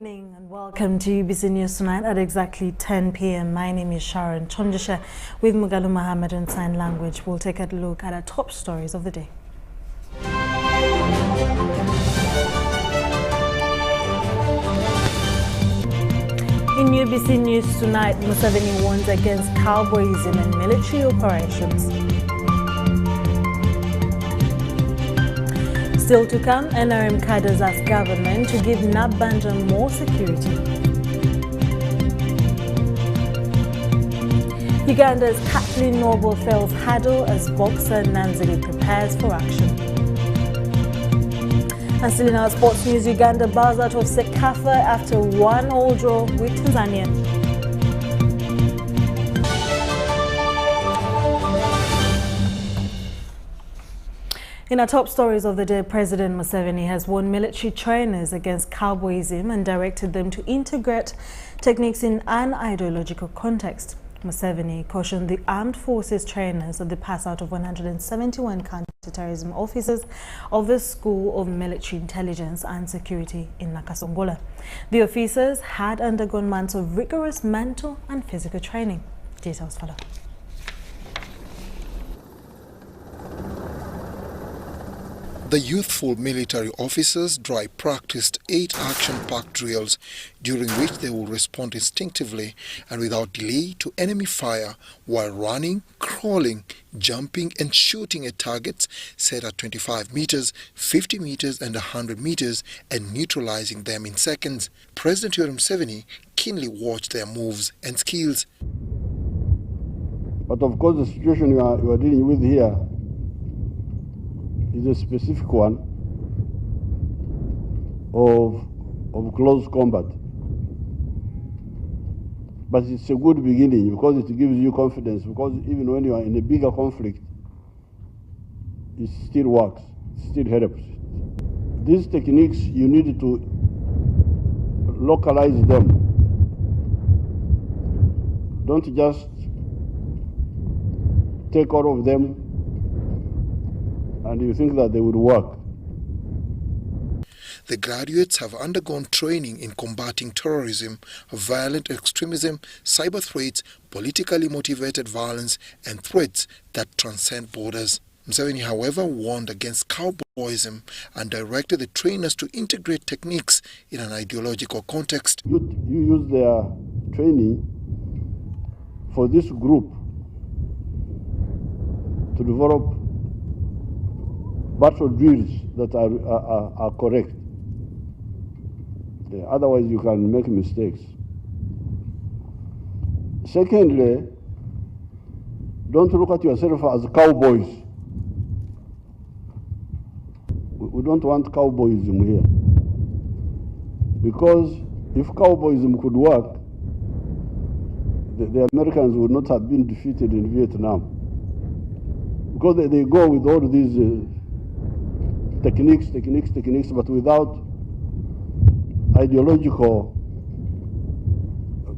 Good evening and welcome to UBC News tonight at exactly 10 p.m. My name is Sharon Kyomugisha with Mugalu Mohammed in Sign Language. We'll take a look at our top stories of the day. In UBC News tonight, Museveni warns against cowboyism and military operations. Still to come, NRM cadres ask government to give Nabanja more security. Uganda's Kathleen Noble fails hurdle as boxer Nanzili prepares for action. And still in our sports news, Uganda bows out of Cecafa after 1-1 draw with Tanzania. In our top stories of the day, President Museveni has warned military trainers against cowboyism and directed them to integrate techniques in an ideological context. Museveni cautioned the armed forces trainers of the pass out of 171 counter-terrorism officers of the School of Military Intelligence and Security in Nakasongola. The officers had undergone months of rigorous mental and physical training. Details follow. The youthful military officers dry practiced 8 action-packed drills during which they will respond instinctively and without delay to enemy fire while running, crawling, jumping and shooting at targets set at 25 meters, 50 meters and 100 meters and neutralizing them in seconds. President Yoweri Museveni keenly watched their moves and skills. But of course the situation you are dealing with here is a specific one of close combat. But it's a good beginning because it gives you confidence, because even when you are in a bigger conflict, it still works, it still helps. These techniques, you need to localize them. Don't just take all of them and you think that they would work. The graduates have undergone training in combating terrorism, violent extremism, cyber threats, politically motivated violence, and threats that transcend borders. Museveni, however, warned against cowboyism and directed the trainers to integrate techniques in an ideological context. You use their training for this group to develop battle drills that are correct. Yeah, otherwise you can make mistakes. Secondly, don't look at yourself as cowboys. We don't want cowboyism here. Because if cowboyism could work, the Americans would not have been defeated in Vietnam. Because they go with all these techniques, but without ideological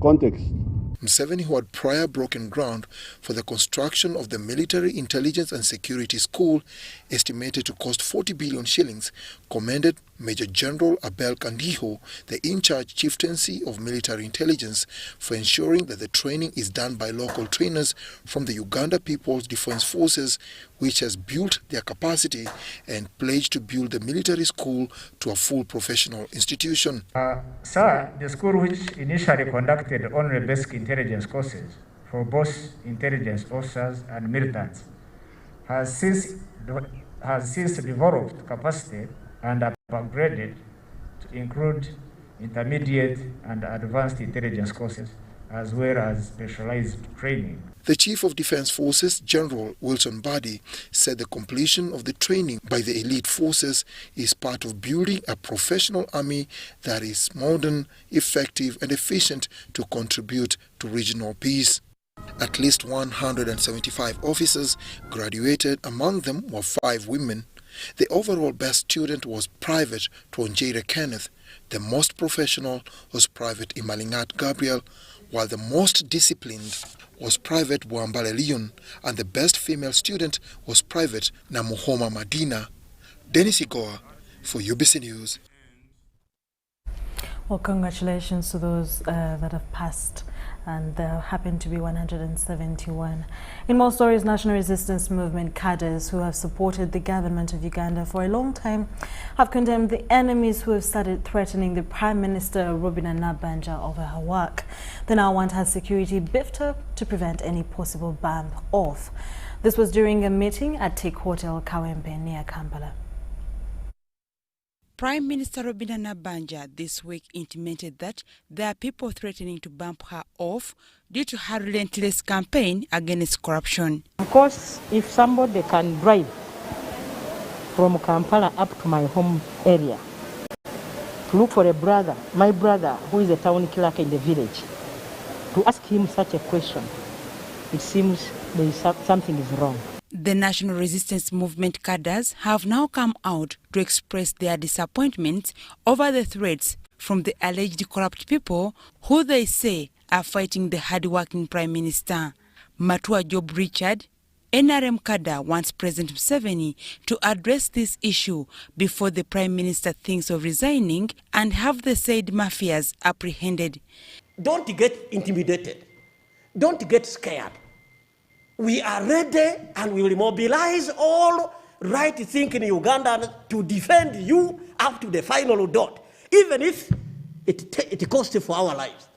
context. Museveni, who had prior broken ground for the construction of the Military Intelligence and Security School, estimated to cost 40 billion shillings, commended Major General Abel Kandiho, the in-charge chieftaincy of military intelligence, for ensuring that the training is done by local trainers from the Uganda People's Defense Forces, which has built their capacity and pledged to build the military school to a full professional institution. Sir, the school, which initially conducted only basic intelligence courses for both intelligence officers and militants, has since developed capacity and upgraded to include intermediate and advanced intelligence courses, as well as specialized training. The Chief of Defense Forces, General Wilson Badi, said the completion of the training by the elite forces is part of building a professional army that is modern, effective and efficient to contribute to regional peace. At least 175 officers graduated, among them were 5 women. The overall best student was Private Tonjere Kenneth. The most professional was Private Imalingat Gabriel, while the most disciplined was Private Wambale Leon, and the best female student was Private Namuhoma Madina. Dennis Igoa for UBC News. Well, congratulations to those that have passed, and there happen to be 171. In more stories, National Resistance Movement cadres who have supported the government of Uganda for a long time have condemned the enemies who have started threatening the Prime Minister Robina Nabbanja over her work. They now want her security beefed up to prevent any possible bump off. This was during a meeting at Teak Hotel, Kawempe, near Kampala. Prime Minister Robina Nabbanja this week intimated that there are people threatening to bump her off due to her relentless campaign against corruption. Of course, if somebody can drive from Kampala up to my home area to look for a brother, my brother, who is a town clerk in the village, to ask him such a question, it seems there is something is wrong. The National Resistance Movement cadres have now come out to express their disappointment over the threats from the alleged corrupt people who they say are fighting the hard-working Prime Minister. Matua Job Richard, NRM cadre, wants President Museveni to address this issue before the Prime Minister thinks of resigning and have the said mafias apprehended. Don't get intimidated. Don't get scared. We are ready and we will mobilize all right-thinking Ugandans to defend you up to the final dot, even if it costs for our lives.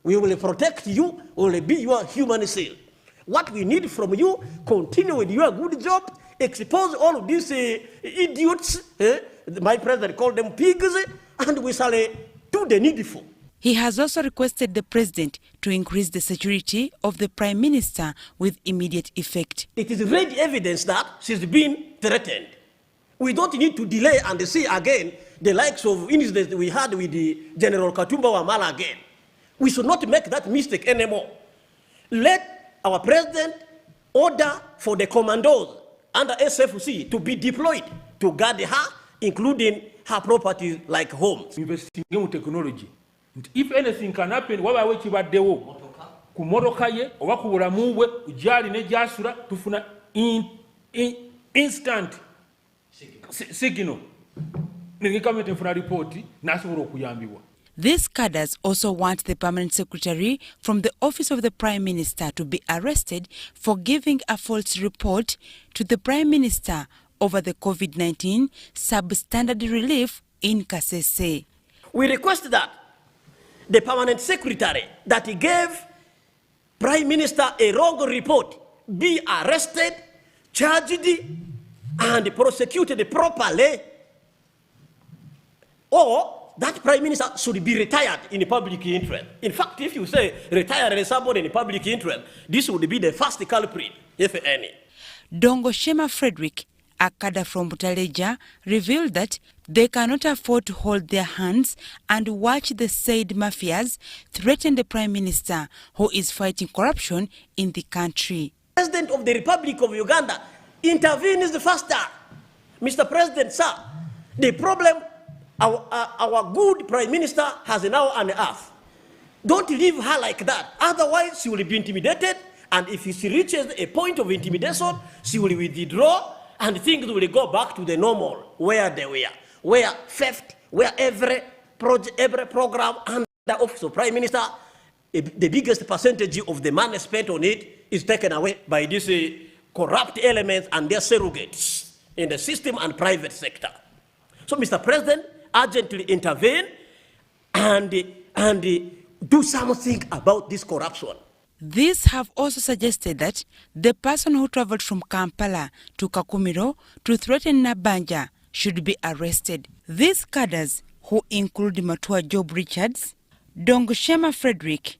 We will protect you, we will be your human shield. What we need from you, continue with your good job, expose all of these idiots, my president called them pigs, and we shall do the needful. He has also requested the president to increase the security of the Prime Minister with immediate effect. It is ready evidence that she's been threatened. We don't need to delay and see again the likes of incidents we had with the General Katumba Wamala again. We should not make that mistake anymore. Let our president order for the commandos under SFC to be deployed to guard her, including her properties like homes. Investing in technology. If anything can happen, waba wekibaddewo ku motoka ye oba ku bulamu bwe gyali ne gyasula tufuna instant signal ne government enfuna report nasobola okuyambibwa. These cadres also want the permanent secretary from the office of the Prime Minister to be arrested for giving a false report to the Prime Minister over the COVID-19 substandard relief in Kasese. We request that the permanent secretary that he gave Prime Minister a wrong report be arrested, charged, and prosecuted properly, or that Prime Minister should be retired in the public interest. In fact, if you say retire somebody in the public interest, this would be the first culprit, if any. Dongo Shema Frederick, a cadre from Butaleja, revealed that they cannot afford to hold their hands and watch the said mafias threaten the Prime Minister, who is fighting corruption in the country. The President of the Republic of Uganda intervenes faster. Mr. President, sir, the problem our good Prime Minister has now unearthed. Don't leave her like that. Otherwise, she will be intimidated, and if she reaches a point of intimidation, she will withdraw, and things will go back to the normal, where they were, where theft, where every program under the office of Prime Minister, the biggest percentage of the money spent on it is taken away by these corrupt elements and their surrogates in the system and private sector. So, Mr. President, urgently intervene and do something about this corruption. These have also suggested that the person who traveled from Kampala to Kakumiro to threaten Nabbanja should be arrested. These cadres, who include Matua Job Richards, Dongoshema Frederick,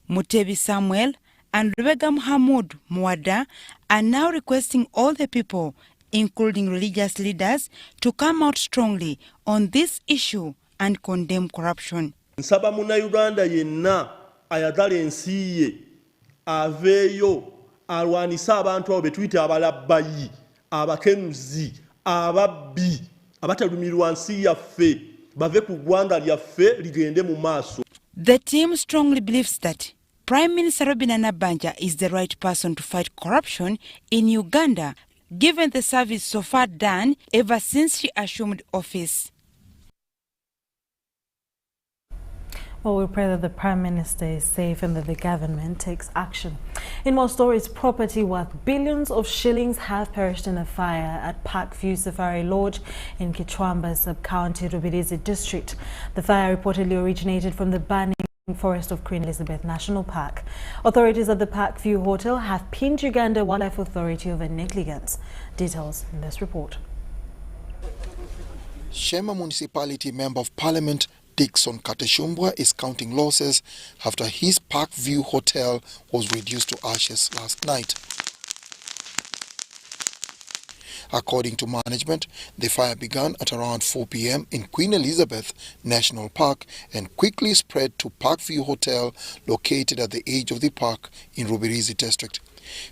Mutebi Samuel, and Rebecca Muhammad Muada, are now requesting all the people, including religious leaders, to come out strongly on this issue and condemn corruption. Nsaba Munnayuganda yenna ayagala ensi ye aveeyo alwanisa abantu abo be tuyita abalabbayi, abakenuzi, ababbi, abatalumirwa nsi yaffe, bave ku ggwanga lyaffe ligende mu maaso. The team strongly believes that Prime Minister Robina Nabbanja is the right person to fight corruption in Uganda, given the service so far done ever since she assumed office. Well, we pray that the Prime Minister is safe and that the government takes action. In more stories, property worth billions of shillings have perished in a fire at Parkview Safari Lodge in Kichwamba sub-county Rubirizi district. The fire reportedly originated from the burning forest of Queen Elizabeth National Park. Authorities at the Parkview Hotel have pinned Uganda Wildlife Authority over negligence. Details in this report. Shema Municipality Member of Parliament Dickson Kateshumbwa is counting losses after his Parkview Hotel was reduced to ashes last night. According to management, the fire began at around 4 p.m. in Queen Elizabeth National Park and quickly spread to Parkview Hotel located at the edge of the park in Rubirizi district.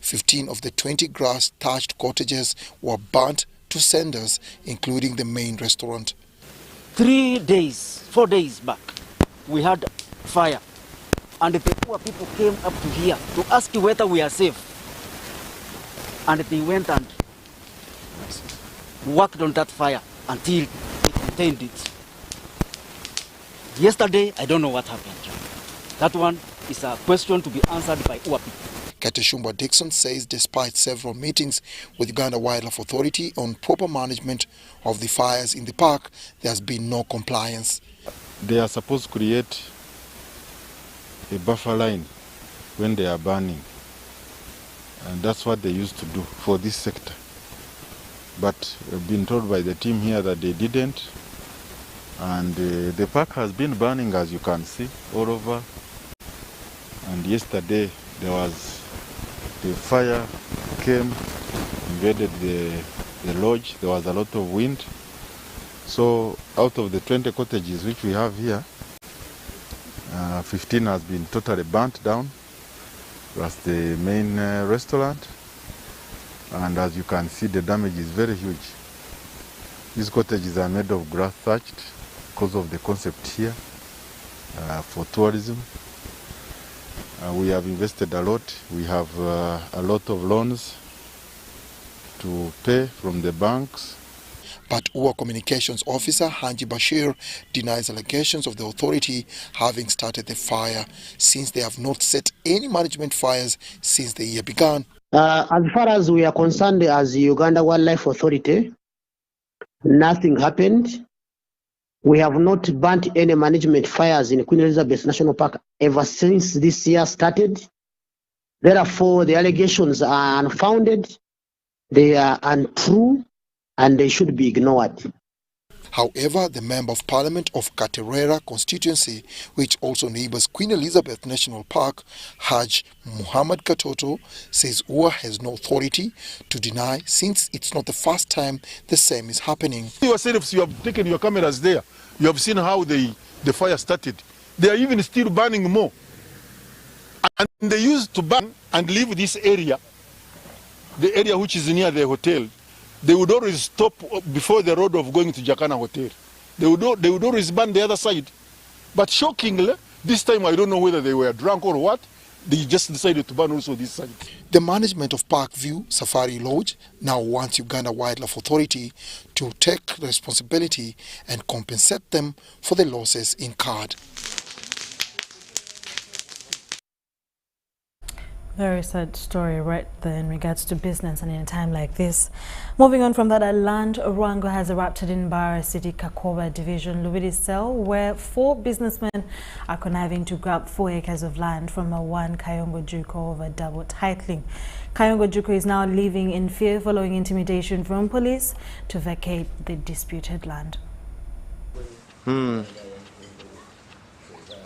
15 of the 20 grass-thatched cottages were burnt to cinders, including the main restaurant. 4 days back, we had fire, and the poor people came up to here to ask whether we are safe. And they went and worked on that fire until they contained it. Yesterday, I don't know what happened. That one is a question to be answered by our people. Kateshumbwa Dixon says despite several meetings with Uganda Wildlife Authority on proper management of the fires in the park, there has been no compliance. They are supposed to create a buffer line when they are burning, and that's what they used to do for this sector. But we've been told by the team here that they didn't, and the park has been burning, as you can see, all over. And yesterday there was the fire came, invaded the lodge. There was a lot of wind. So out of the 20 cottages which we have here, 15 has been totally burnt down, plus the main restaurant. And as you can see, the damage is very huge. These cottages are made of grass thatched because of the concept here for tourism. We have invested a lot. We have a lot of loans to pay from the banks. But UWA Communications Officer Hanji Bashir denies allegations of the authority having started the fire, since they have not set any management fires since the year began. As far as we are concerned as the Uganda Wildlife Authority, nothing happened. We have not burnt any management fires in Queen Elizabeth National Park ever since this year started. Therefore, the allegations are unfounded, they are untrue, and they should be ignored. However, the Member of Parliament of Katerera constituency, which also neighbors Queen Elizabeth National Park, Haj Muhammad Katoto, says UWA has no authority to deny, since it's not the first time the same is happening. Yourselves, you have taken your cameras there. You have seen how the fire started. They are even still burning more. And they used to burn and leave this area, the area which is near the hotel. They would always stop before the road of going to Jakana Hotel. They would always burn the other side. But shockingly, this time I don't know whether they were drunk or what, they just decided to burn also this side. The management of Parkview Safari Lodge now wants Uganda Wildlife Authority to take responsibility and compensate them for the losses incurred. Very sad story right there in regards to business and in a time like this. Moving on from that, a land wrangle has erupted in Mbarara City, Kakoba Division, Lubiri, where 4 businessmen are conniving to grab 4 acres of land from a one Kayongo Juko over double titling. Kayongo Juko is now living in fear following intimidation from police to vacate the disputed land.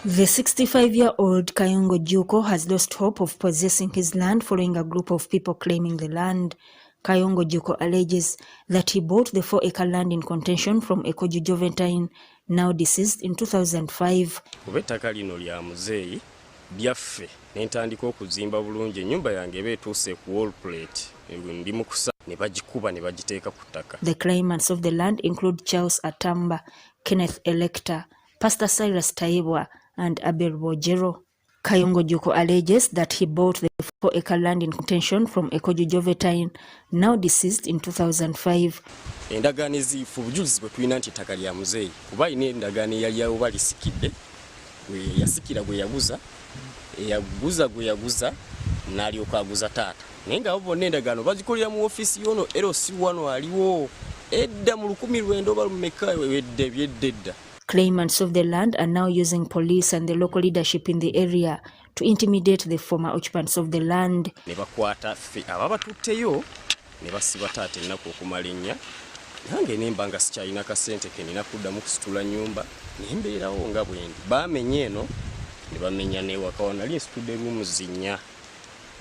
The 65-year-old Kayongo Juko has lost hope of possessing his land following a group of people claiming the land. Kayongo Juko alleges that he bought the 4-acre land in contention from Ekoju Joventine, now deceased in 2005. Kubetaka lino lya muzeyi byaffe nentandika okuzimba bulungi ennyumba yange beetuuse ku wall plate ndi mu kusa ne bagikuba ne bagiteeka ku ttaka. The claimants of the land include Charles Atamba, Kenneth Elector, Pastor Cyrus Taibwa, and Abel Bojero. Kayongo Juko alleges that he bought the 4-acre land in contention from Ekoju Joventine, now deceased in 2005. Endagaano ezifu bujulizi bwe tulina nti ettaka lya muzeeyi kuba ine endagaano eyali awo balisikidde gwe yasikira gwe yaguza n'alyoka aguza taata naye nga abo bonna endagaano bazikolera mu ofiisi y'ono LC1 aliwo edda mu 1900 oba lumeka ebyedda. Claimants of the land are now using police and the local leadership in the area to intimidate the former occupants of the land. Ne bakwata ffe ababatutteyo ne basiba taata ennaku okumala ennya nange nemba nga sikyalina kasente ke nina kuddamu kusitula nnyumba nembeerawo nga bwendi bamenye eno ne bamenya n'ewaka wanali nsitudde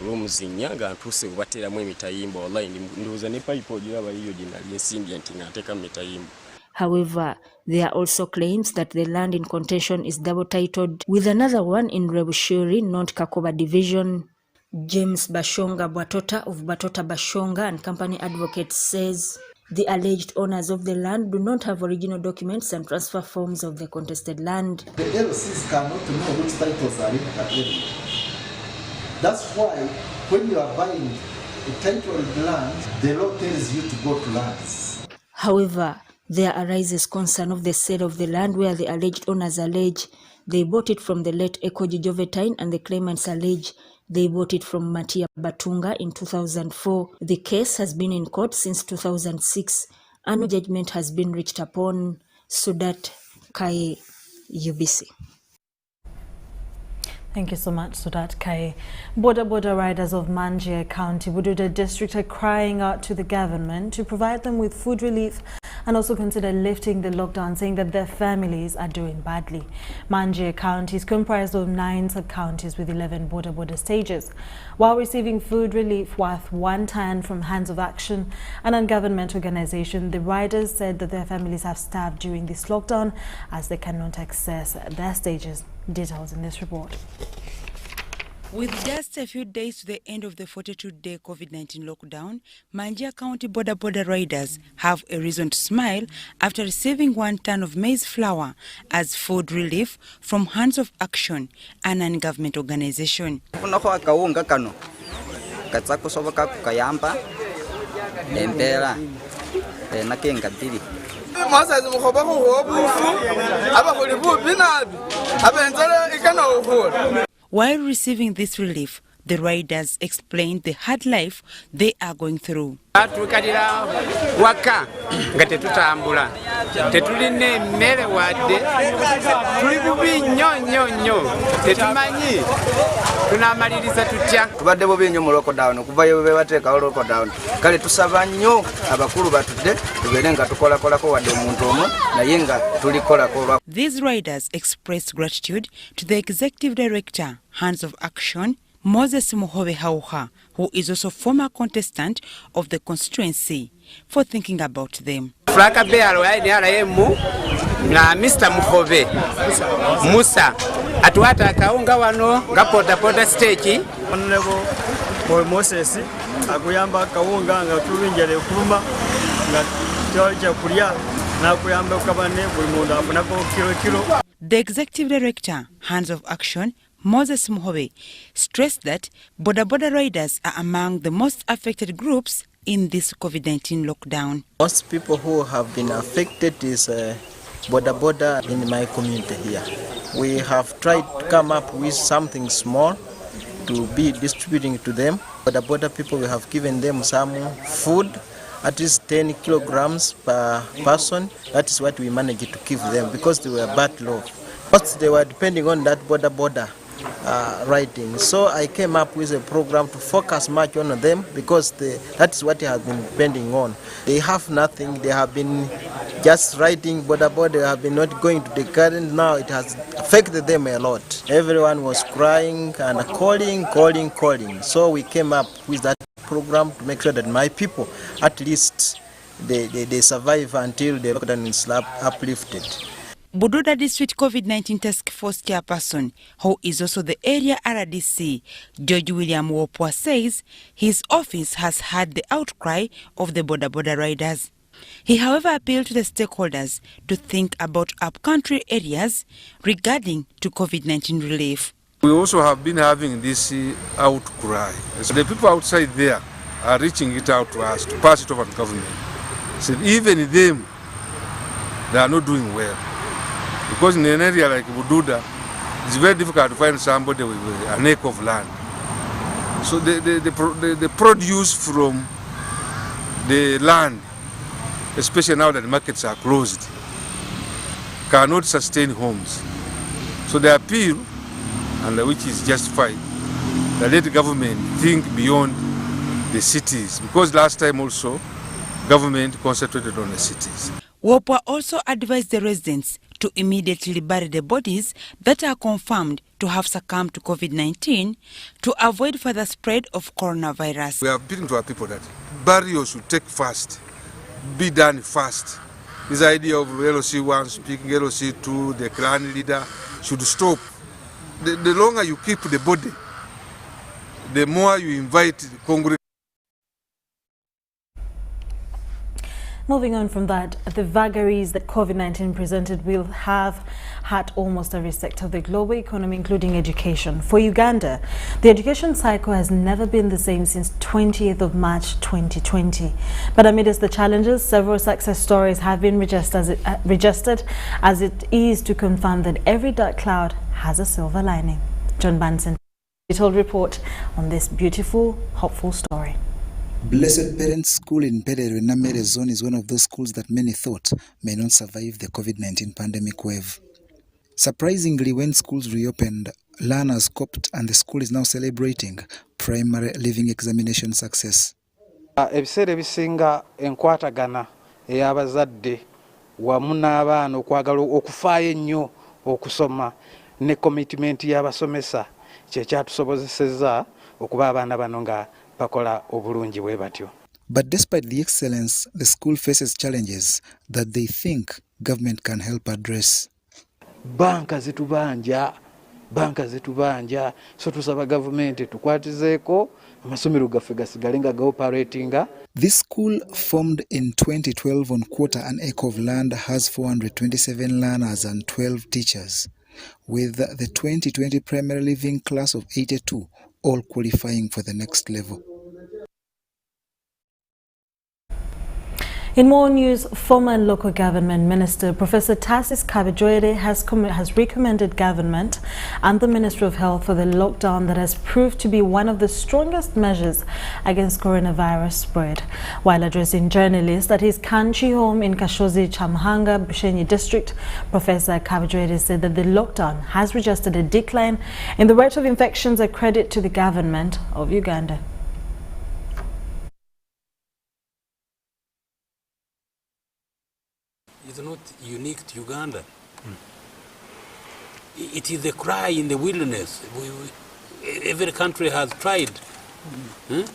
luumuzinnya nga ntuuse bubateeramu emitayimba wallahi ndowooza ne payipo ogiraba yiyo gye nali ensimbye nti nga nteekamu mitayimba. However, there are also claims that the land in contention is double-titled with another one in Rebushuri, not Kakoba Division. James Bashonga Bwatota of Batota Bashonga and Company Advocates says the alleged owners of the land do not have original documents and transfer forms of the contested land. The LCs cannot know which titles are in that area. That's why when you are buying a title of the land, the law tells you to go to lands. However, there arises concern of the sale of the land where the alleged owners allege they bought it from the late Ekoji Jovetine and the claimants allege they bought it from Matia Batunga in 2004. The case has been in court since 2006 and no judgment has been reached upon. Sudat Kaye, UBC. Thank you so much, Sudat Kaye. Boda riders of Manjia County, Bududa district are crying out to the government to provide them with food relief and also consider lifting the lockdown, saying that their families are doing badly. Manjia County is comprised of 9 sub-counties with 11 Boda stages. While receiving food relief worth 1 ton from Hands of Action, an non-government organization, the riders said that their families have starved during this lockdown as they cannot access their stages. Details in this report. With just a few days to the end of the 42-day COVID-19 lockdown, Manjia County Boda riders have a reason to smile after receiving 1 ton of maize flour as food relief from Hands of Action, an non-government organization. While receiving this relief, the riders explained the hard life they are going through. These riders expressed gratitude to the Executive Director, Hands of Action, Moses Muhove Hauha, who is also former contestant of the constituency, for thinking about them. Mr. Muhove Musa atuata kaunga wano gapoda stage Honorable Moses akuyamba kaunga nga tulunjale kuluma nga twacha kulya na kuyamba kabane buli mundu afunako kilo. The Executive Director, Hands of Action, Moses Muhove, stressed that Boda riders are among the most affected groups in this COVID-19 lockdown. Most people who have been affected is Boda in my community here. We have tried to come up with something small to be distributing to them. Boda people, we have given them some food, at least 10 kilograms per person. That is what we managed to give them because they were bad low. First, they were depending on that Boda riding. So I came up with a program to focus much on them because that is what they have been depending on. They have nothing. They have been just riding Boda. They have been not going to the garden. Now it has affected them a lot. Everyone was crying and calling. So we came up with that program to make sure that my people, at least they survive until the lockdown is uplifted. Boda District COVID-19 Task Force Chairperson, who is also the area RDC, George William Wopwa, says his office has heard the outcry of the Boda riders. He, however, appealed to the stakeholders to think about up-country areas regarding to COVID-19 relief. We also have been having this outcry. So the people outside there are reaching it out to us to pass it over to government. So even them, they are not doing well. Because in an area like Bududa, It's very difficult to find somebody with an acre of land. So the produce from the land, especially now that the markets are closed, cannot sustain homes. So the appeal, and which is justified, that let the government think beyond the cities, because last time also government concentrated on the cities. WOPWA also advised the residents to immediately bury the bodies that are confirmed to have succumbed to COVID-19 to avoid further spread of coronavirus. We are appealing to our people that burial should take fast, be done fast. This idea of LOC1 speaking, LOC2, the clan leader should stop. The longer you keep the body, the more you invite the congregation. Moving on from that, the vagaries that COVID-19 presented will have had almost every sector of the global economy, including education. For Uganda, the education cycle has never been the same since 20th of March 2020. But amidst the challenges, several success stories have been registered as it is to confirm that every dark cloud has a silver lining. John Banson, detailed report on this beautiful, hopeful story. Blessed Parents School in Mbarara Namere Zone is one of those schools that many thought may not survive the COVID-19 pandemic wave. Surprisingly, when schools reopened, learners coped and the school is now celebrating primary leaving examination success. Ebiseera ebisinga enkwatagana ey'abazadde wamu n'abaana okwagala okufaayo ennyo okusoma ne commitment y'abasomesa kye kyatusobozesezza okuba abaana bano nga bakola obulungi bwe batyo. But despite the excellence, the school faces challenges that they think government can help address. Banka zitubanja, so tusaba government tukwatizeeko amasomero gaffe gasigale nga gaoperatinga. This school, formed in 2012 on an acre of land, has 427 learners and 12 teachers, with the 2020 primary leaving class of 82 all qualifying for the next level. In more news, former local government minister Professor Tarsis Kabejwede has recommended government and the Ministry of Health for the lockdown that has proved to be one of the strongest measures against coronavirus spread. While addressing journalists at his country home in Kashozi, Chamhanga, Bushenyi district, Professor Kabejwede said that the lockdown has registered a decline in the rate of infections, a credit to the government of Uganda. It's not unique to Uganda. It is a cry in the wilderness. Every country has tried. And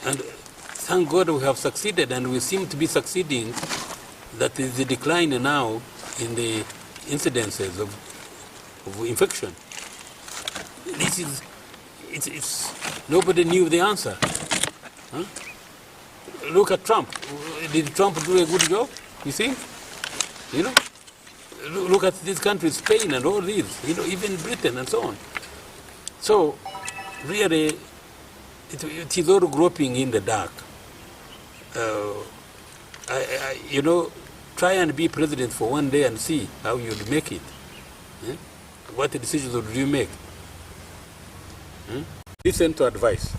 thank God we have succeeded, and we seem to be succeeding. That is the decline now in the incidences of infection. This is, it's nobody knew the answer. Look at Trump. Did Trump do a good job? You think? You know? Look at these countries, Spain and all these, you know, even Britain and so on. So, really, it is all groping in the dark. You know, try and be president for one day and see how you'd make it. What decisions would you make? Listen to advice.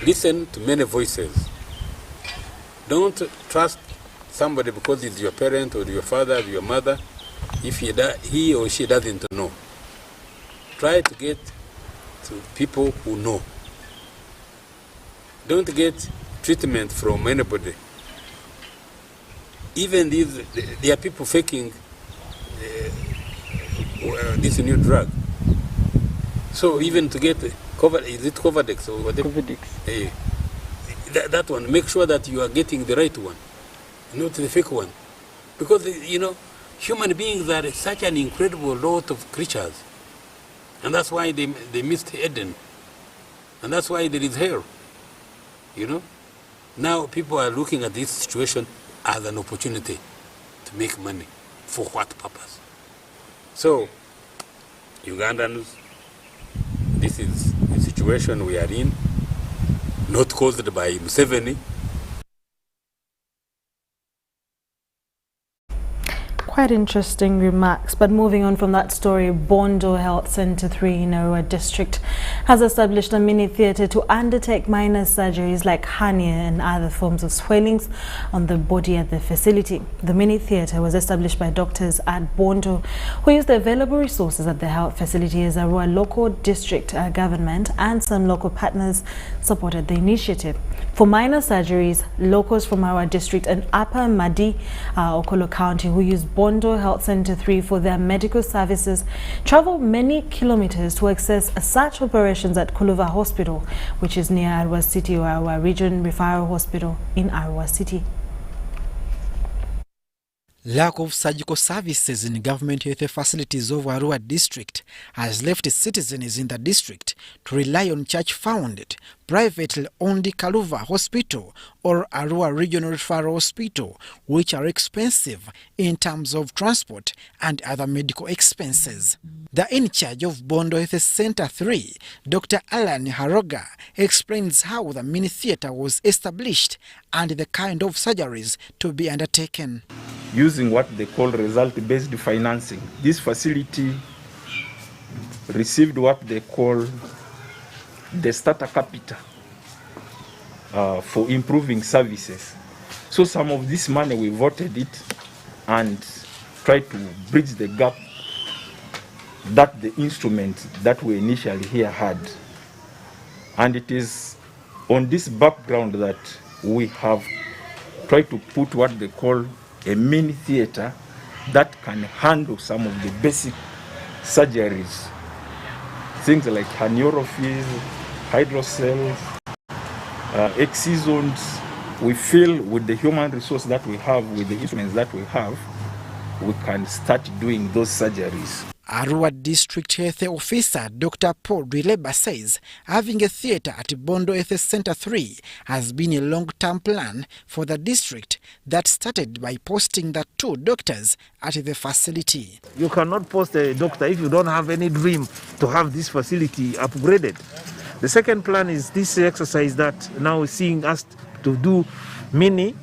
Listen to many voices. Don't trust somebody because it's your parent or your father or your mother if he or she doesn't know. Try to get to people who know. Don't get treatment from anybody. Even there are people faking this new drug. So even to get is it Covadex or whatever? Covadex. That one, make sure that you are getting the right one, not the fake one. Because, you know, human beings are such an incredible lot of creatures. And that's why they missed Eden. And that's why there is hell. You know? Now people are looking at this situation as an opportunity to make money. For what purpose? So, Ugandans, this is the situation we are in. Not caused by Museveni. Quite interesting remarks. But moving on from that story, Boda Health Center 3 in Arua district has established a mini theatre to undertake minor surgeries like hernia and other forms of swellings on the body at the facility. The mini theatre was established by doctors at Boda who used the available resources at the health facility as Arua local district government and some local partners supported the initiative. For minor surgeries, locals from Arua district and Upper Madi, Okolo County, who use Boda Health Center 3 for their medical services, travel many kilometers to access such operations at Kuluva Hospital, which is near Arua City, or Arua Region Referral Hospital in Arua City. Lack of surgical services in government health facilities of Arua district has left citizens in the district to rely on church-funded, privately owned Kaluva Hospital or Arua Regional Referral Hospital, which are expensive in terms of transport and other medical expenses. The in charge of Boda Health Center 3, Dr. Alan Haroga, explains how the mini theatre was established and the kind of surgeries to be undertaken. Using what they call result-based financing, this facility received what they call the starter capital for improving services. So some of this money we voted it and tried to bridge the gap that the instrument that we initially here had. And it is on this background that we have tried to put what they call a mini theatre that can handle some of the basic surgeries. Things like herniorrhaphies, hydrocele, excisions. We feel with the human resource that we have, with the instruments that we have, we can start doing those surgeries. Arua District Health Officer Dr. Paul Dwileba says having a theatre at Boda Health Center 3 has been a long-term plan for the district that started by posting the 2 doctors at the facility. You cannot post a doctor if you don't have any dream to have this facility upgraded. The second plan is this exercise that now is seeing us to do mini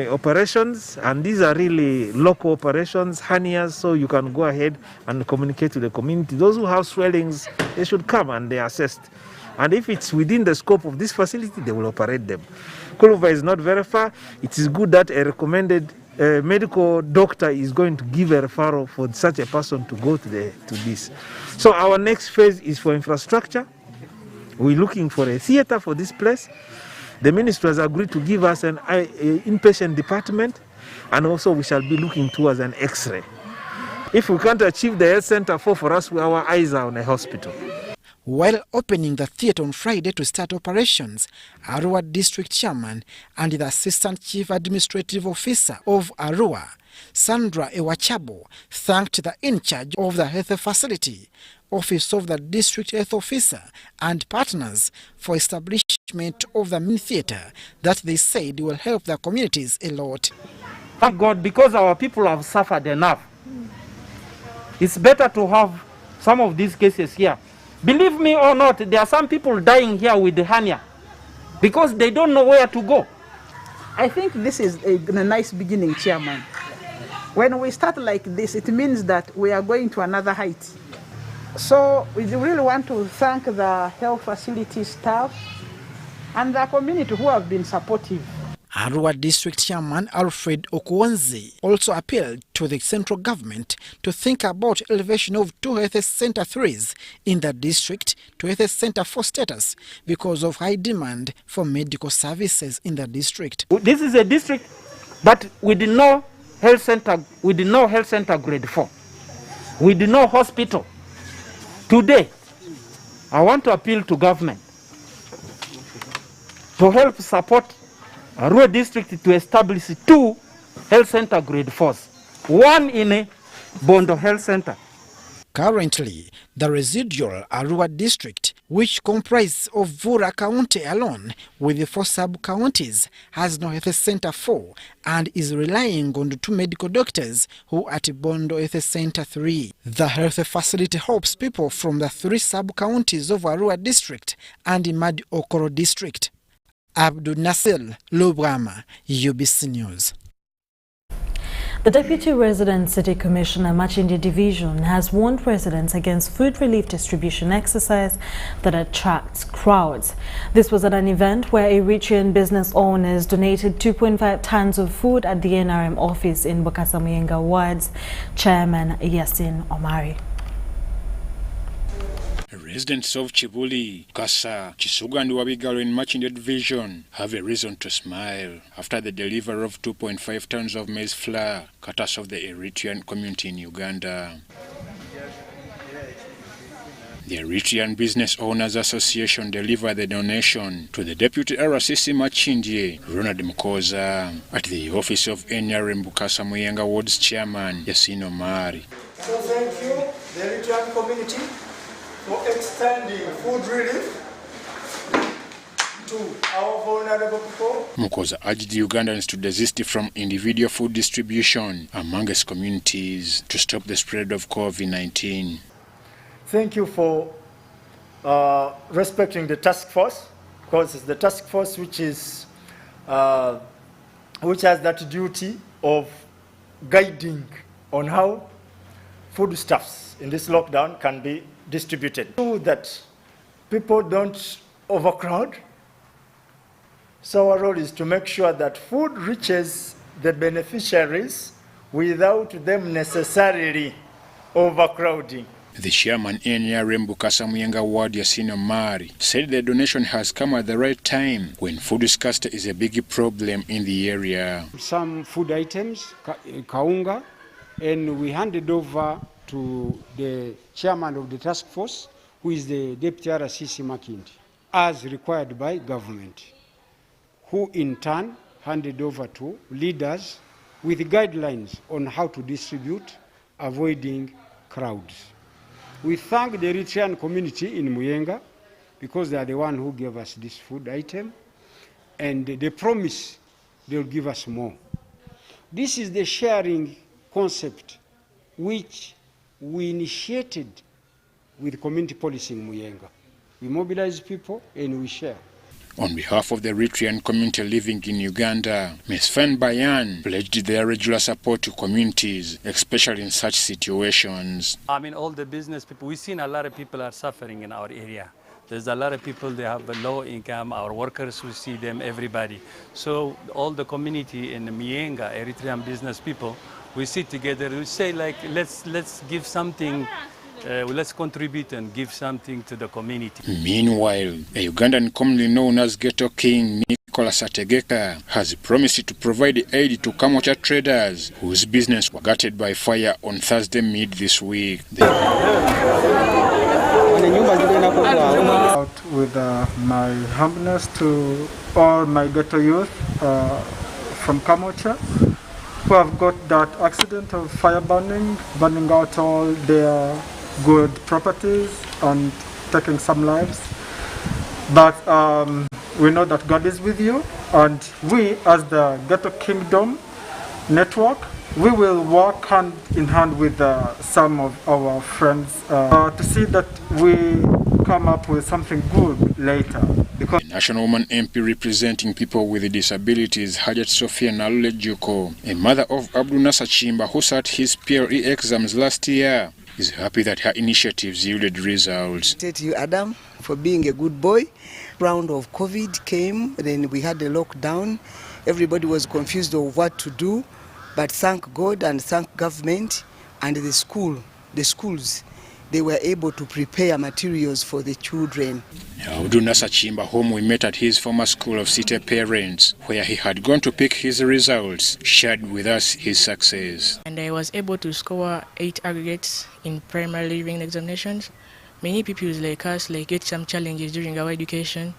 operations, and these are really local operations, hernias, so you can go ahead and communicate to the community. Those who have swellings, they should come and they are assessed. And if it's within the scope of this facility, they will operate them. Kuluva is not very far. It is good that a recommended medical doctor is going to give a referral for such a person to go to this. So our next phase is for infrastructure. We're looking for a theater for this place. The ministry has agreed to give us an inpatient department, and also we shall be looking towards an X-ray. If we can't achieve the health center for us, our eyes are on a hospital. While opening the theatre on Friday to start operations, Arua District Chairman and the Assistant Chief Administrative Officer of Arua, Sandra Ewachabo, thanked the in-charge of the health facility, Office of the District Health Officer and partners for establishment of the mini theatre that they said will help the communities a lot. Thank God, because our people have suffered enough. It's better to have some of these cases here. Believe me or not, there are some people dying here with the hernia because they don't know where to go. I think this is a nice beginning, Chairman. When we start like this, it means that we are going to another height. So we really want to thank the health facility staff and the community who have been supportive. Arua District Chairman Alfred Okwonzi also appealed to the central government to think about elevation of 2 health center 3s in the district to health center 4 status because of high demand for medical services in the district. This is a district that we did no health center grade 4. We did no hospital. Today, I want to appeal to government to help support Arua district to establish 2 health center grade 4s, 1 in a Boda Health Center. Currently, the residual Arua district, which comprises of Vura County alone with the 4 sub-counties, has no health center 4 and is relying on the 2 medical doctors who are at Boda Health Center 3. The health facility helps people from the 3 sub-counties of Arua district and Madi Okoro district. Abdul Nasser Lubrama, UBC News. The Deputy Resident City Commissioner, Machindi Division, has warned residents against food relief distribution exercise that attracts crowds. This was at an event where Eritrean business owners donated 2.5 tons of food at the NRM office in Bokasa-Muyenga wards. Chairman Yasin Omari. Residents of Chibuli, Kasa, Chisuga and Wabigalo in Machindi Division have a reason to smile after the delivery of 2.5 tons of maize flour, courtesy of the Eritrean community in Uganda. The Eritrean Business Owners Association delivered the donation to the Deputy RCC Machindi, Ronald Mukoza, at the office of NRM Bokasa-Muyenga Ward's Chairman, Yasin Omari. So thank you, the Eritrean community, for extending food relief to our vulnerable people. Mukoza urged the Ugandans to desist from individual food distribution amongst communities to stop the spread of COVID-19. Thank you for respecting the task force, because it's the task force which has that duty of guiding on how foodstuffs in this lockdown can be distributed, so that people don't overcrowd. So our role is to make sure that food reaches the beneficiaries without them necessarily overcrowding. The chairman NRM Bokasa-Muyenga Ward, Yasin Omari, said the donation has come at the right time when food scarcity is a big problem in the area. Some food items, kaunga, and we handed over to the chairman of the task force, who is the Deputy RCC Makindi, as required by government, who in turn handed over to leaders with guidelines on how to distribute, avoiding crowds. We thank the Eritrean community in Muyenga because they are the one who gave us this food item, and they promise they'll give us more. This is the sharing concept which we initiated with community policy in Muyenga. We mobilize people and we share. On behalf of the Eritrean community living in Uganda, Ms. Fan Bayan pledged their regular support to communities, especially in such situations. I mean, all the business people, we've seen a lot of people are suffering in our area. There's a lot of people, they have a low income, our workers, we see them, everybody. So all the community in Muyenga, Eritrean business people, we sit together, we say like, let's give something, let's contribute and give something to the community. Meanwhile, a Ugandan commonly known as Ghetto King Nicholas Ategeka has promised to provide aid to Kamocha traders whose business were gutted by fire on Thursday mid this week. Out with my humbleness to all my ghetto youth from Kamocha, who have got that accident of fire burning out all their good properties and taking some lives. But we know that God is with you, and we as the Ghetto Kingdom Network, we will work hand in hand with some of our friends to see that we come up with something good later. Because the National Woman MP representing people with disabilities, Hajat Sophia Nalule Juko, a mother of Abdul Nasser Chimba who sat his PRE exams last year, is happy that her initiatives yielded results. Thank you, Adam, for being a good boy. Round of COVID came, then we had the lockdown. Everybody was confused of what to do, but thank God and thank government and the schools. They were able to prepare materials for the children. Abdul Nasser Chimba, whom we met at his former school of city parents, where he had gone to pick his results, shared with us his success. And I was able to score 8 aggregates in primary living examinations. Many people like us get some challenges during our education.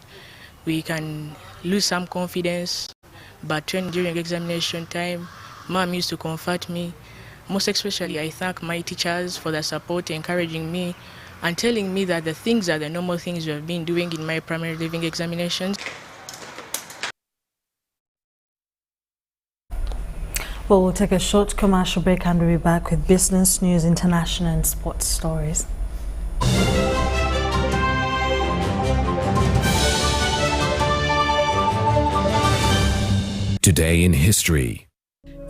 We can lose some confidence, but when during examination time, Mom used to comfort me. Most especially, I thank my teachers for their support, encouraging me and telling me that the things are the normal things we have been doing in my primary living examinations. Well, we'll take a short commercial break and we'll be back with business, news, international and sports stories. Today in history.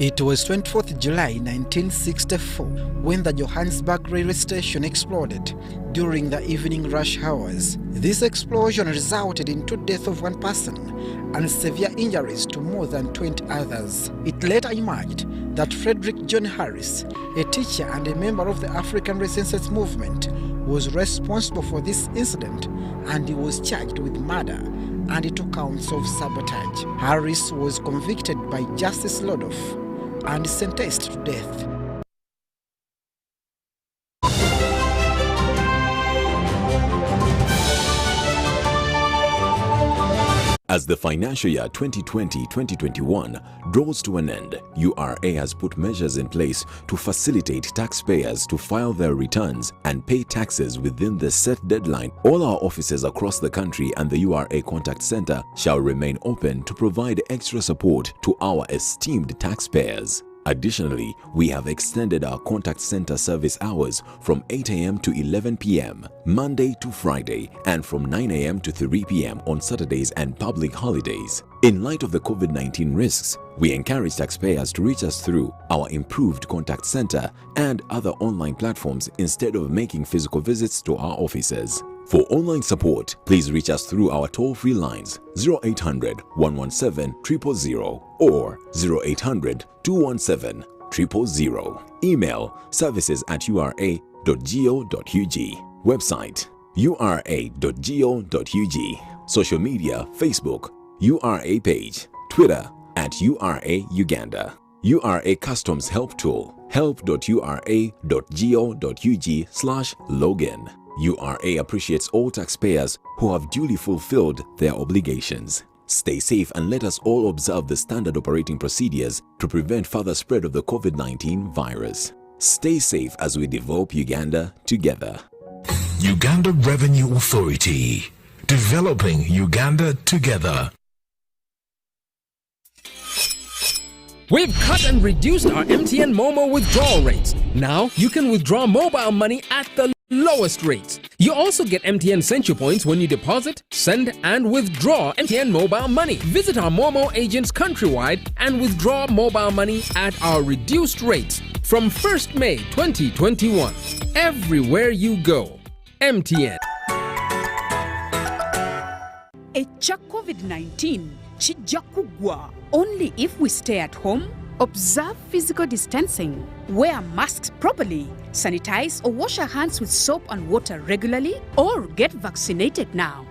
It was 24th July 1964 when the Johannesburg railway station exploded during the evening rush hours. This explosion resulted in 2 deaths of 1 person and severe injuries to more than 20 others. It later emerged that Frederick John Harris, a teacher and a member of the African Resistance Movement, was responsible for this incident, and he was charged with murder and 2 counts of sabotage. Harris was convicted by Justice Lodoff and sentenced to death. As the financial year 2020-2021 draws to an end, URA has put measures in place to facilitate taxpayers to file their returns and pay taxes within the set deadline. All our offices across the country and the URA Contact Center shall remain open to provide extra support to our esteemed taxpayers. Additionally, we have extended our contact center service hours from 8 a.m. to 11 p.m. Monday to Friday and from 9 a.m. to 3 p.m. on Saturdays and public holidays. In light of the COVID-19 risks, we encourage taxpayers to reach us through our improved contact center and other online platforms instead of making physical visits to our offices. For online support, please reach us through our toll-free lines 0800 117 000 or 0800 217 000. Email services@ura.go.ug. Website ura.go.ug. Social media: Facebook, URA page, Twitter @URA Uganda. URA Customs Help Tool, help.ura.go.ug/login. URA appreciates all taxpayers who have duly fulfilled their obligations. Stay safe and let us all observe the standard operating procedures to prevent further spread of the COVID-19 virus. Stay safe as we develop Uganda together. Uganda Revenue Authority, developing Uganda together. We've cut and reduced our MTN Momo withdrawal rates. Now you can withdraw mobile money at the lowest rates. You also get MTN Central Points when you deposit, send, and withdraw MTN mobile money. Visit our Momo agents countrywide and withdraw mobile money at our reduced rates from 1st May 2021. Everywhere you go, MTN. Echa COVID-19 chijja kugwa only if we stay at home, observe physical distancing, wear masks properly, sanitize or wash our hands with soap and water regularly, or get vaccinated now.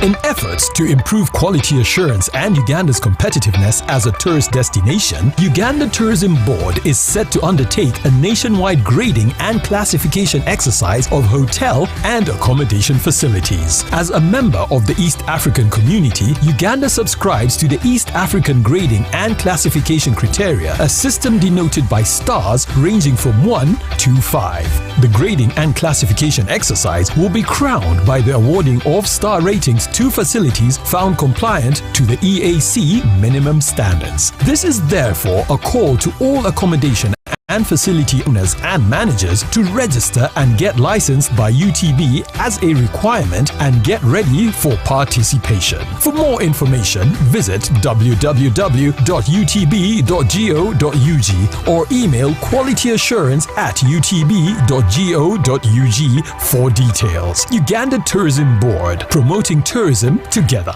In efforts to improve quality assurance and Uganda's competitiveness as a tourist destination, Uganda Tourism Board is set to undertake a nationwide grading and classification exercise of hotel and accommodation facilities. As a member of the East African community, Uganda subscribes to the East African Grading and Classification Criteria, a system denoted by stars ranging from 1 to 5. The grading and classification exercise will be crowned by the awarding of star ratings to facilities found compliant to the EAC minimum standards. This is therefore a call to all accommodation and facility owners and managers to register and get licensed by UTB as a requirement and get ready for participation. For more information, visit www.utb.go.ug or email qualityassurance@utb.go.ug for details. Uganda Tourism Board, promoting tourism together.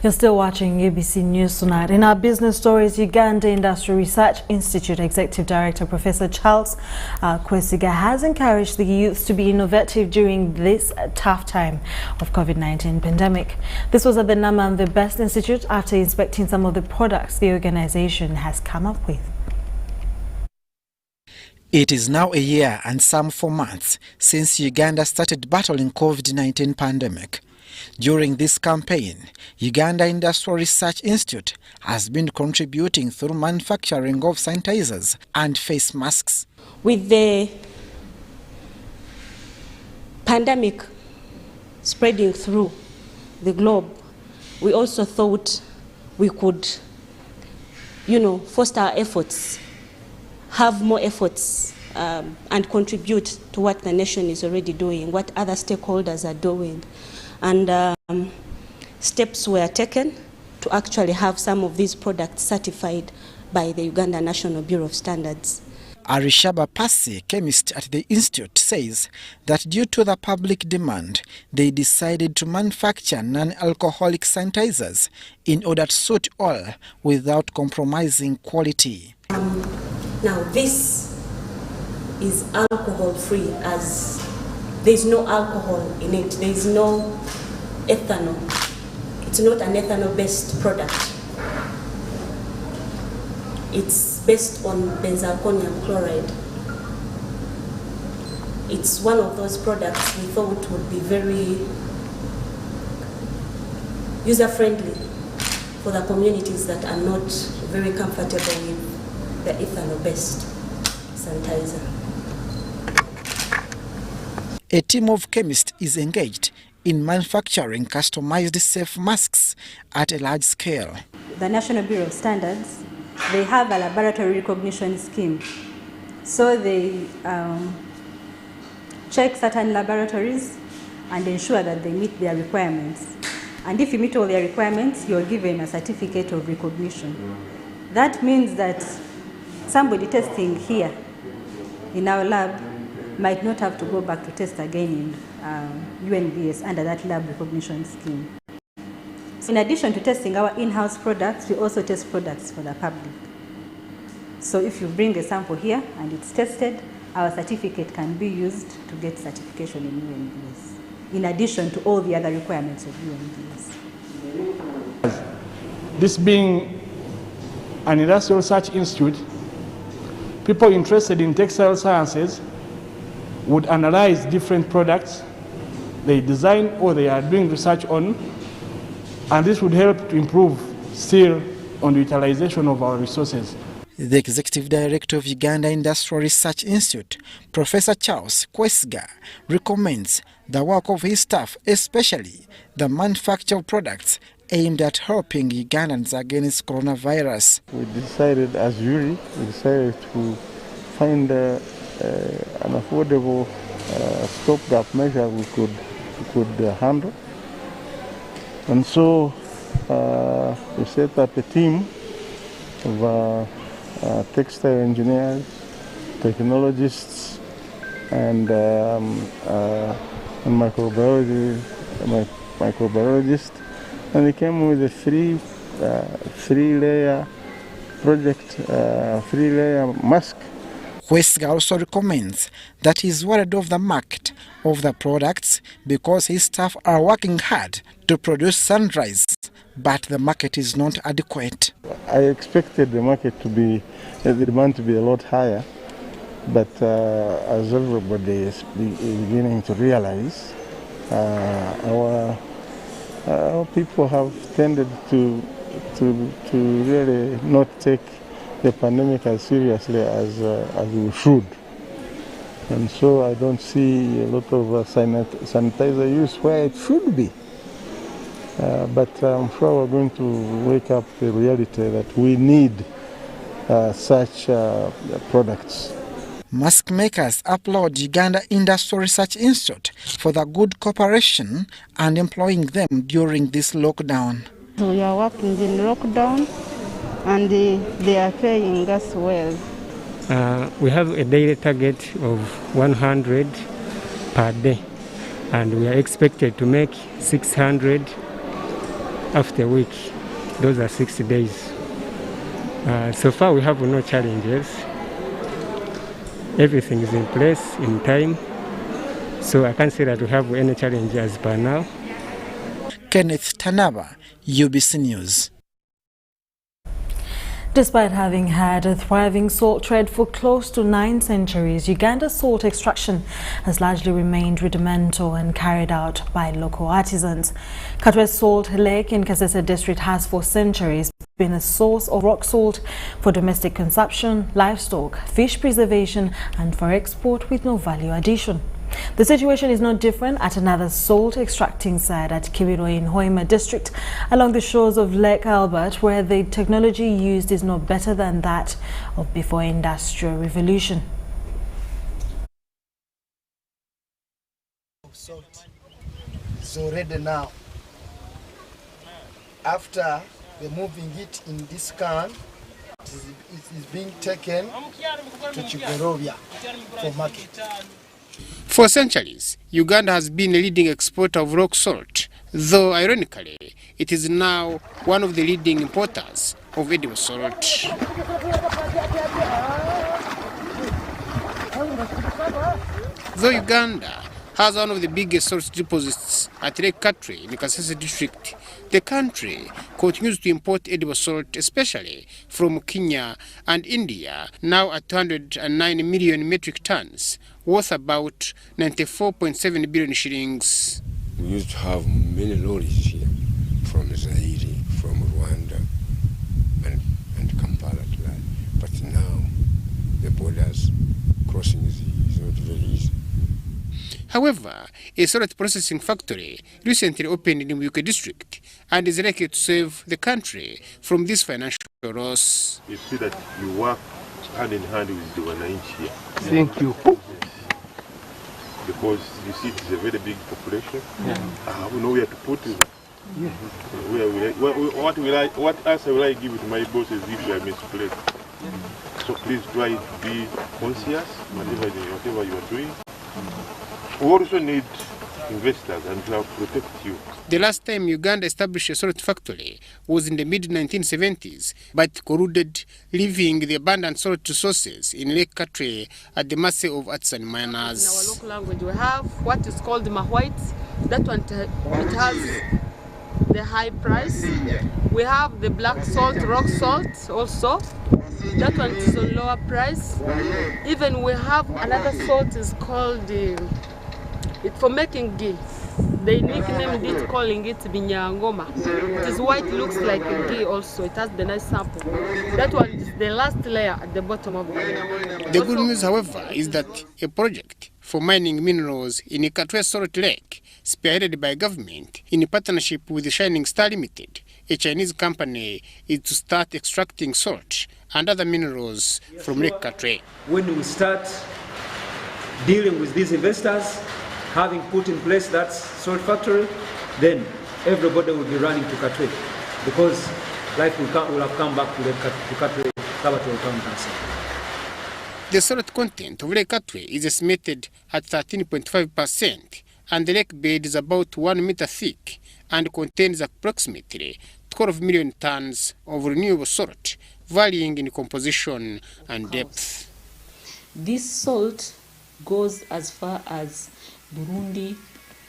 You're still watching UBC News Tonight. In our business stories, Uganda Industrial Research Institute Executive Director Professor Charles Kwesiga has encouraged the youth to be innovative during this tough time of COVID-19 pandemic. This was at the Namamve Best Institute after inspecting some of the products the organization has come up with. It is now a year and some 4 months since Uganda started battling COVID-19 pandemic. During this campaign, Uganda Industrial Research Institute has been contributing through manufacturing of sanitizers and face masks. With the pandemic spreading through the globe, we also thought we could, foster our efforts, have more efforts, and contribute to what the nation is already doing, what other stakeholders are doing. And steps were taken to actually have some of these products certified by the Uganda National Bureau of Standards. Arishaba Pasi, chemist at the institute, says that due to the public demand, they decided to manufacture non-alcoholic sanitizers in order to suit all without compromising quality. Now this is alcohol-free, as there's no alcohol in it, there's no ethanol. It's not an ethanol-based product. It's based on benzalkonium chloride. It's one of those products we thought would be very user-friendly for the communities that are not very comfortable with the ethanol-based sanitizer. A team of chemists is engaged in manufacturing customized safe masks at a large scale. The National Bureau of Standards, they have a laboratory recognition scheme. So they check certain laboratories and ensure that they meet their requirements. And if you meet all their requirements, you're given a certificate of recognition. That means that somebody testing here in our lab might not have to go back to test again in UNBS under that lab recognition scheme. So in addition to testing our in-house products, we also test products for the public. So if you bring a sample here and it's tested, our certificate can be used to get certification in UNBS, in addition to all the other requirements of UNBS. This being an industrial research institute, people interested in textile sciences would analyze different products they design or they are doing research on, and this would help to improve still on the utilization of our resources. The Executive Director of Uganda Industrial Research Institute, Professor Charles Kwesiga, recommends the work of his staff, especially the manufacture of products aimed at helping Ugandans against coronavirus. We decided, as jury, to find an affordable stopgap measure we could handle. And so we set up a team of textile engineers, technologists, and microbiologists, and they came with a three-layer project, three-layer mask. Kwesiga also recommends that he is worried of the market of the products because his staff are working hard to produce sunrise, but the market is not adequate. I expected the market to be, the demand to be a lot higher, but as everybody is beginning to realize, our people have tended to really not take the pandemic as seriously as we should. And so I don't see a lot of sanitizer use where it should be. But I'm sure we're going to wake up the reality that we need such products. Mask makers applaud Uganda Industrial Research Institute for the good cooperation and employing them during this lockdown. We are working in lockdown and they are paying us well. We have a daily target of 100 per day, and we are expected to make 600 after a week. Those are 60 days. So far we have no challenges. Everything is in place in time, so I can't say that we have any challenges per now. Kenneth Tanaba, UBC News. Despite having had a thriving salt trade for close to 9 centuries, Uganda's salt extraction has largely remained rudimental and carried out by local artisans. Katwe Salt Lake in Kasese district has for centuries been a source of rock salt for domestic consumption, livestock, fish preservation and for export with no value addition. The situation is not different at another salt extracting site at Kibiro in Hoima district along the shores of Lake Albert, where the technology used is no better than that of before industrial revolution. Salt is already now. After removing it in this can, it is being taken to Chigorovia for market. For centuries, Uganda has been a leading exporter of rock salt, though ironically, it is now one of the leading importers of edible salt. Though Uganda has one of the biggest salt deposits at Lake Katwe in the Kasese district, the country continues to import edible salt, especially from Kenya and India, now at 209 million metric tons, worth about 94.7 billion shillings. We used to have many lorries here from Zaire, from Rwanda, and Kampala to lie. But now the borders crossing is not very easy. However, a salt processing factory recently opened in the UK district and is likely to save the country from this financial loss. You see that you work hand in hand with the Wananchi here. Thank you. Because you see it's a very big population. Yeah. We know where to put it. Yeah. What answer will I give to my bosses if I misplaced? Yeah. So please try to be conscious whatever you are doing. We also need investors and to protect you. The last time Uganda established a salt factory was in the mid-1970s, but colluded, leaving the abundant salt resources in Lake Katwe at the mercy of artisan miners. In our local language, we have what is called mahwite. That one, it has the high price. We have the black salt, rock salt also. That one is on lower price. Even we have another salt is called it's for making ghee. They nicknamed it, calling it binyangoma. It is white, looks like a ghee also. It has the nice sample. That one is the last layer at the bottom of the The good news, however, is that a project for mining minerals in Katwe Salt Lake, spearheaded by government in partnership with Shining Star Limited, a Chinese company, is to start extracting salt and other minerals from Lake Katwe. When we start dealing with these investors, having put in place that salt factory, then everybody will be running to Katwe, because life will have come back to Katwe. Will come back. The salt content of Lake Katwe is estimated at 13.5%, and the lake bed is about 1 meter thick and contains approximately 12 million tons of renewable salt, varying in composition and depth. This salt goes as far as Burundi,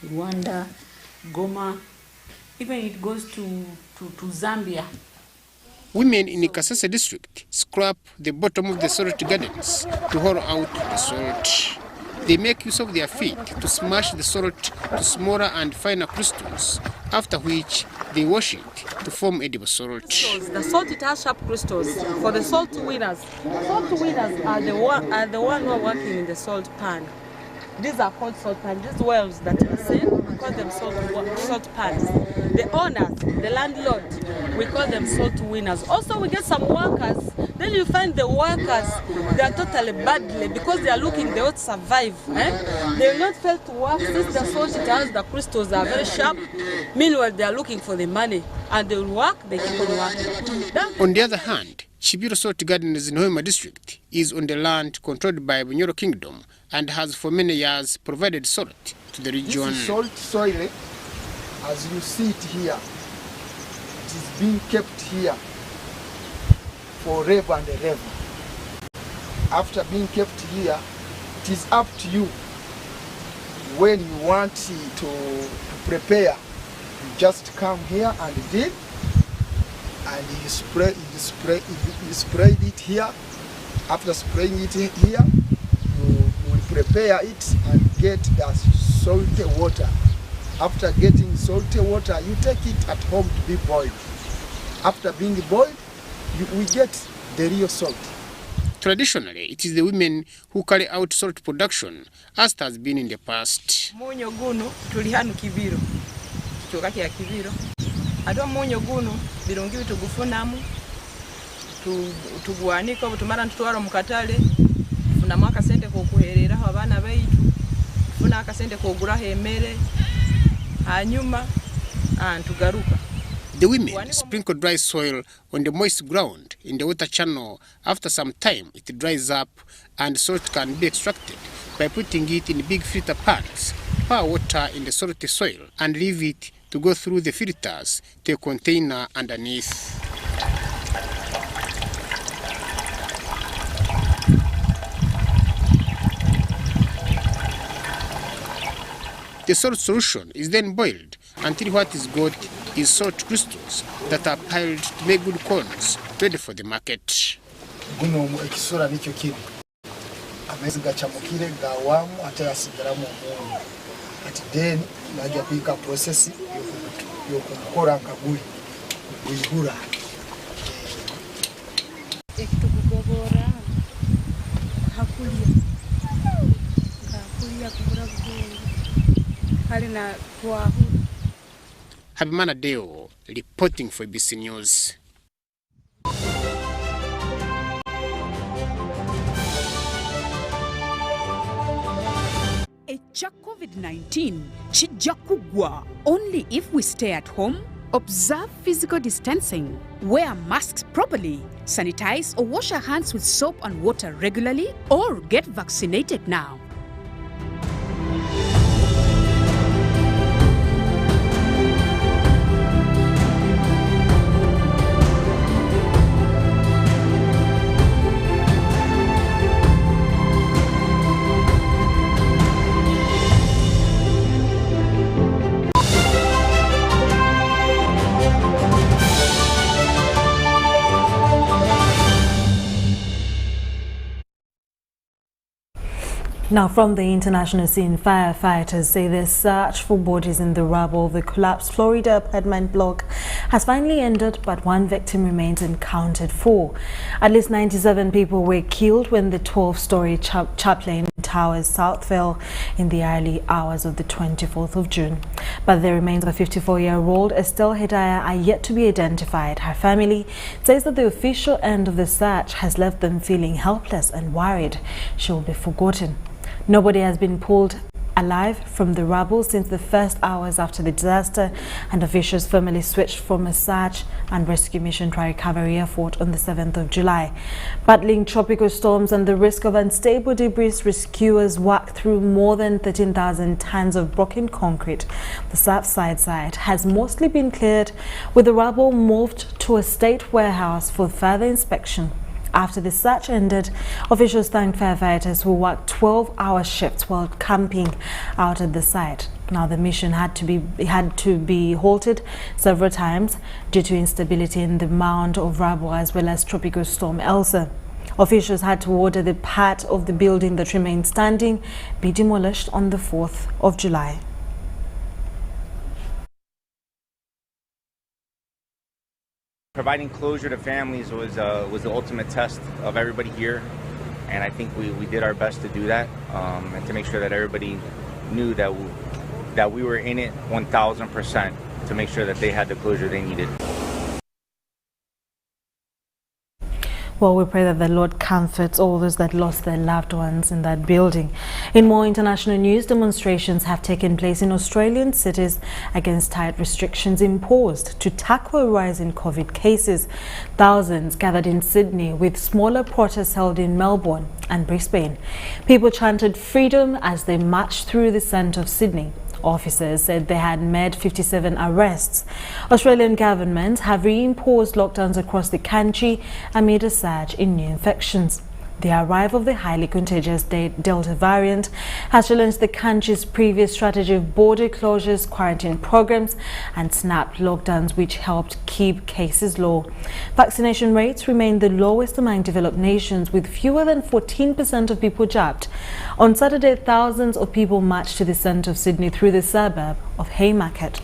Rwanda, Goma, even it goes to Zambia. Women in the Kasese district scrap the bottom of the salt gardens to haul out the salt. They make use of their feet to smash the salt to smaller and finer crystals, after which they wash it to form edible salt. The salt, it has sharp crystals. For the salt winners are the one who are working in the salt pan. These are called salt pans. These wells that you see, we call them salt pans. The owners, the landlord, we call them salt winners. Also, we get some workers. Then you find the workers, they are totally badly because they are looking, they want to survive. They will not fail to work since the salt it has, the crystals are very sharp. Meanwhile, they are looking for the money and they will work, they keep on working. On the other hand, Chibiro Salt Gardens in Hoima district is on the land controlled by Bunyoro Kingdom and has for many years provided salt to the region. This is salt soil, as you see it here. It is being kept here forever and ever. After being kept here, it is up to you. When you want to prepare, you just come here and dig and you sprayed it here. After spraying it here, you will prepare it and get the salty water. After getting salty water, you take it at home to be boiled. After being boiled, we get the real salt. Traditionally, it is the women who carry out salt production, as it has been in the past. Munyo guno tuli hanu kibiro. Kichoka kya kibiro. Ado munyo guno birungi bitugufunamu. Tugwanika obutumara ntutwara mu katale. Tufunamu akasente kokuhereraho abana baitu. Tufuna akasente koguraho emmere. Hanyuma tugaruka. The women sprinkle dry soil on the moist ground in the water channel. After some time, it dries up and salt can be extracted by putting it in big filter pans, pour water in the salty soil and leave it to go through the filters to a container underneath. The salt solution is then boiled until what is got is salt crystals that are piled to make good cones ready for the market. Guno ekisura nicho kiri. Amezi gachamukire gawamu ate yasigaramu omunyu. Ati then najja kuika process yokukora nkaguli kuyihura. Ekitugobora hakulia kubura bugenge hari na twahu. Habimana Deo reporting for UBC News. Echa COVID-19 kijja kugwa only if we stay at home, observe physical distancing, wear masks properly, sanitize or wash our hands with soap and water regularly, or get vaccinated now. Now, from the international scene, firefighters say their search for bodies in the rubble of the collapsed Florida apartment block has finally ended, but one victim remains unaccounted for. At least 97 people were killed when the 12-story Chaplain Towers South fell in the early hours of the 24th of June. But the remains of a 54-year-old Estelle Hedaya are yet to be identified. Her family says that the official end of the search has left them feeling helpless and worried she will be forgotten. Nobody has been pulled alive from the rubble since the first hours after the disaster, and officials formally switched from a search and rescue mission to a recovery effort on the 7th of July. Battling tropical storms and the risk of unstable debris, rescuers worked through more than 13,000 tons of broken concrete. The Southside site has mostly been cleared, with the rubble moved to a state warehouse for further inspection. After the search ended, officials thanked firefighters who worked 12-hour shifts while camping out at the site. Now, the mission had to be halted several times due to instability in the mound of rubble as well as tropical storm Elsa. Officials had to order the part of the building that remained standing be demolished on the 4th of July. Providing closure to families was the ultimate test of everybody here, and I think we did our best to do that, and to make sure that everybody knew that we were in it 1,000% to make sure that they had the closure they needed. Well, we pray that the Lord comforts all those that lost their loved ones in that building. In more international news, demonstrations have taken place in Australian cities against tight restrictions imposed to tackle a rise in COVID cases. Thousands gathered in Sydney, with smaller protests held in Melbourne and Brisbane. People chanted freedom as they marched through the centre of Sydney. Officers said they had made 57 arrests. Australian governments have reimposed lockdowns across the country amid a surge in new infections. The arrival of the highly contagious Delta variant has challenged the country's previous strategy of border closures, quarantine programs and snap lockdowns, which helped keep cases low. Vaccination rates remain the lowest among developed nations, with fewer than 14% of people jabbed. On Saturday, thousands of people marched to the centre of Sydney through the suburb of Haymarket.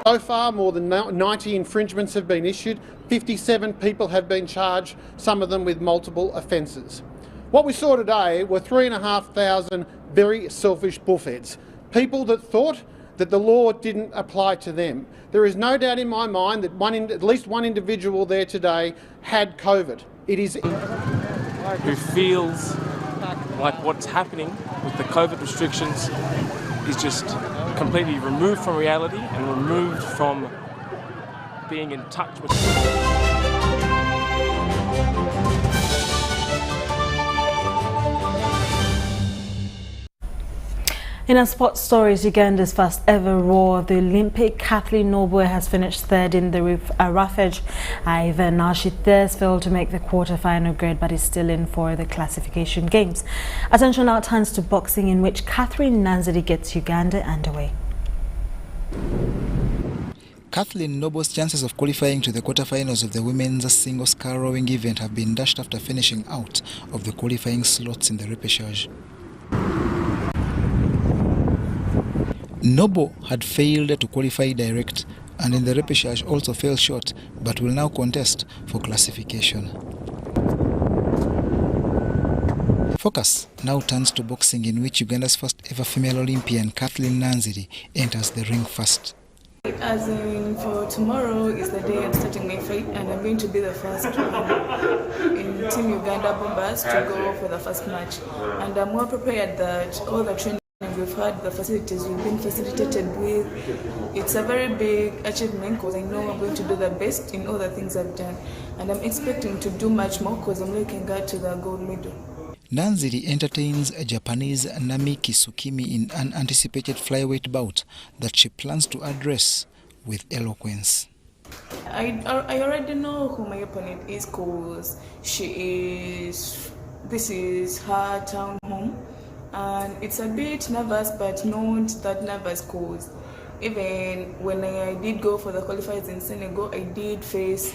So far, more than 90 infringements have been issued. 57 people have been charged, some of them with multiple offences. What we saw today were 3,500 very selfish bullheads, people that thought that the law didn't apply to them. There is no doubt in my mind that at least one individual there today had COVID. It is who feels like what's happening with the COVID restrictions is just completely removed from reality and removed from being in touch with In our sports stories, Uganda's first ever roar of the Olympic, Kathleen Noble has finished third in the roughage event. Now she thus failed to make the quarter-final grade, but is still in for the classification games. Attention now turns to boxing, in which Catherine Nanzidi gets Uganda underway. Kathleen Noble's chances of qualifying to the quarterfinals of the women's single-sculls rowing event have been dashed after finishing out of the qualifying slots in the repechage. Noble had failed to qualify direct and in the repechage also fell short, but will now contest for classification. Focus now turns to boxing, in which Uganda's first ever female Olympian Kathleen Nanzidi enters the ring first. As in, for tomorrow is the day I'm starting my fight, and I'm going to be the first in Team Uganda Bombers to go for the first match. And I'm well prepared that all the training we've had, the facilities we've been facilitated with, it's a very big achievement because I know I'm going to do the best in all the things I've done. And I'm expecting to do much more because I'm looking at to the gold medal. Nanzidi entertains Japanese Namiki Tsukimi in an anticipated flyweight bout that she plans to address with eloquence. I already know who my opponent is because this is her town home. And it's a bit nervous, but not that nervous because even when I did go for the qualifiers in Senegal, I did face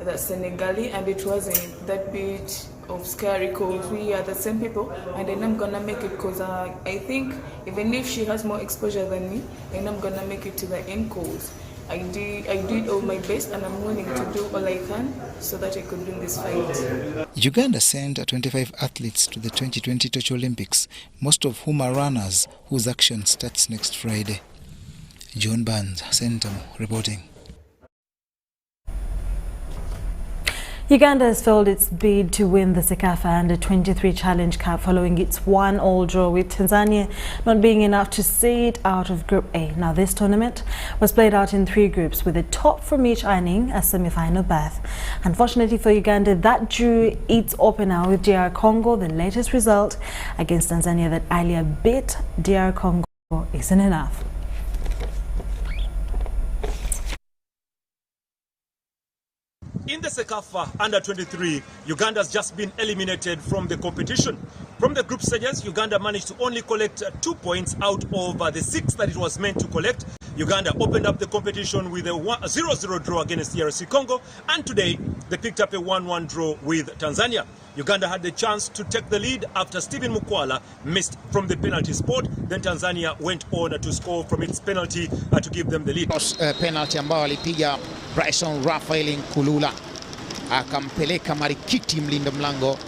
the Senegalese, and it wasn't that bit of scary because we are the same people, and I know I'm gonna make it because I think even if she has more exposure than me, I know I'm gonna make it to the end cause. I did all my best, and I'm willing to do all I can so that I could win this fight. Uganda sent 25 athletes to the 2020 Tokyo Olympics, most of whom are runners whose action starts next Friday. John Barnes, Centum, reporting. Uganda has failed its bid to win the Cecafa U-23 Challenge Cup following its 1-1 draw with Tanzania not being enough to see it out of Group A. Now, this tournament was played out in 3 groups, with the top from each earning a semi-final berth. Unfortunately for Uganda, that drew its opener with DR Congo. The latest result against Tanzania that earlier beat DR Congo isn't enough. In the Cecafa U-23, Uganda has just been eliminated from the competition. From the group stages, Uganda managed to only collect 2 points out of the 6 that it was meant to collect. Uganda opened up the competition with a 0-0 draw against DRC Congo, and today they picked up a 1-1 draw with Tanzania. Uganda had the chance to take the lead after Stephen Mukwala missed from the penalty spot. Then Tanzania went on to score from its penalty to give them the lead. Penalty ambayo alipiga Bryson Rafael Nkulula akampeleka marikiti mlinda mlango.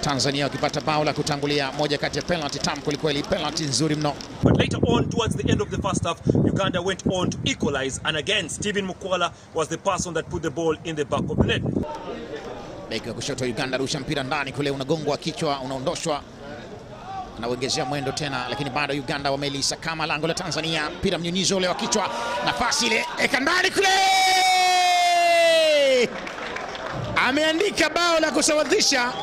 Tanzania wakipata bao la kutangulia, moja kati ya penalty tamu kwelikweli, penalty nzuri mno. But later on, towards the end of the first half, Uganda went on to equalize, and again Stephen Mukwala was the person that put the ball in the back of the net. Beki wa kushoto Uganda rusha mpira ndani kule, unagongwa kichwa, unaondoshwa anauongezea mwendo tena, lakini bado Uganda wamelisa kama lango la Tanzania. Mpira mnyunyizo ule wa kichwa, nafasi ile eka ndani kule, ameandika bao la kusawazisha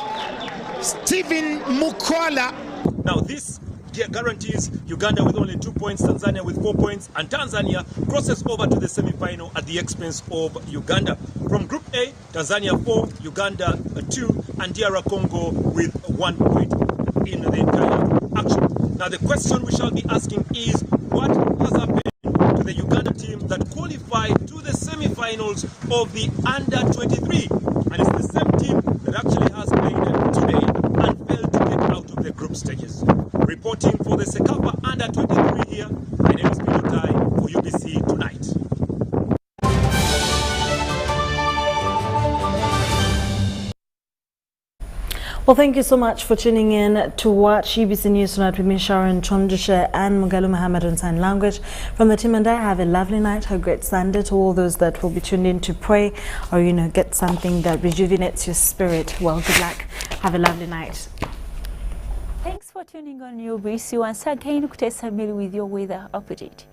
Stephen Mukwala. Now this guarantees Uganda with only 2 points, Tanzania with 4 points, and Tanzania crosses over to the semi-final at the expense of Uganda. From Group A, Tanzania 4, Uganda 2, and DR Congo with 1 point in the entire action. Now the question we shall be asking is, what has happened to the Uganda team that qualified to the semi-finals of the Under-23? And it's the same team that actually has played today and failed to get out of the group stages. Reporting for the Cecafa Under-23 here, my name is Boda for UBC Tonight. Well, thank you so much for tuning in to watch UBC News Tonight with me, Sharon Kyomugisha and Mugalu Muhammad on sign language. From the team and I, have a lovely night, a great Sunday to all those that will be tuned in to pray or, get something that rejuvenates your spirit. Well, good luck. Have a lovely night. Thanks for tuning on UBC. Once again, Kutesa Mili with your weather update.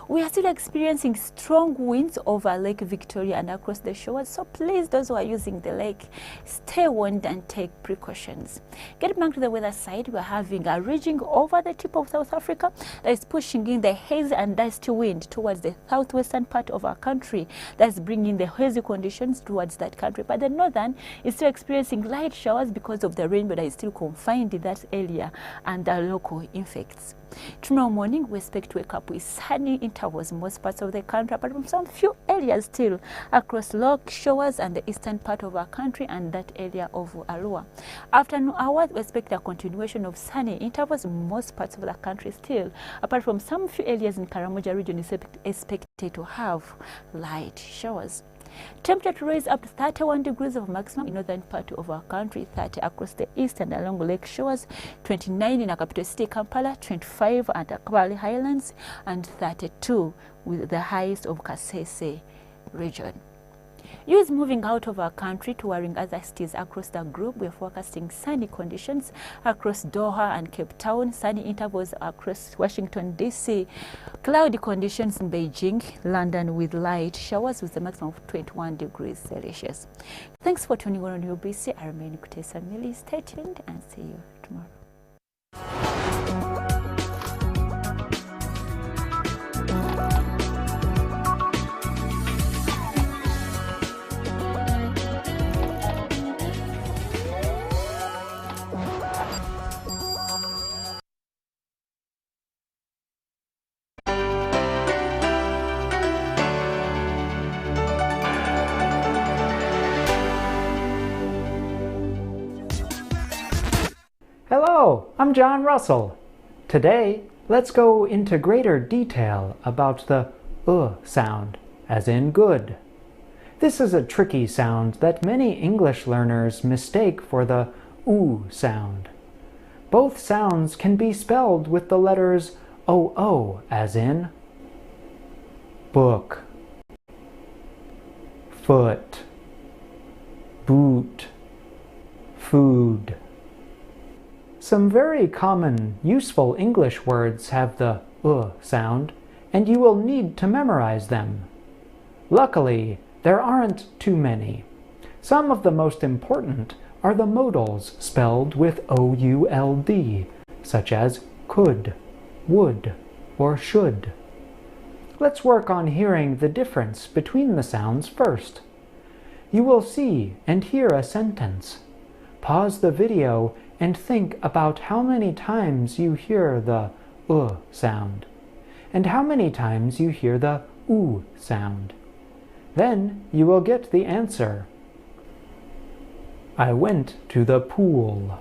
We are still experiencing strong winds over Lake Victoria and across the shores, so please, those who are using the lake, stay warned and take precautions. Getting back to the weather side, we are having a ridging over the tip of South Africa that is pushing in the hazy and dusty wind towards the southwestern part of our country. That's bringing the hazy conditions towards that country. But the northern is still experiencing light showers because of the rain, but is still confined in that area and the local effects. Tomorrow morning, we expect to wake up with sunny intervals in most parts of the country, apart from some few areas still across low shores and the eastern part of our country and that area of Arua. Afternoon hours, we expect a continuation of sunny intervals in most parts of the country still, apart from some few areas in Karamoja region is expected to have light showers. Temperature to rise up to 31 degrees of maximum in northern part of our country, 30 across the east and along lake shores, 29 in our capital city Kampala, 25 at the Kabale Highlands, and 32 with the highest of Kasese region. Youths moving out of our country touring other cities across the group. We are forecasting sunny conditions across Doha and Cape Town, sunny intervals across Washington, D.C., cloudy conditions in Beijing, London with light showers with a maximum of 21 degrees Celsius. Thanks for tuning on UBC. I remain Kutesa Mili. Stay tuned and see you tomorrow. Hello, I'm John Russell. Today, let's go into greater detail about the sound, as in good. This is a tricky sound that many English learners mistake for the sound. Both sounds can be spelled with the letters OO, as in book, foot, boot, food. Some very common, useful English words have the sound, and you will need to memorize them. Luckily, there aren't too many. Some of the most important are the modals spelled with OULD, such as could, would, or should. Let's work on hearing the difference between the sounds first. You will see and hear a sentence. Pause the video and think about how many times you hear the sound, and how many times you hear the sound. Then you will get the answer. I went to the pool.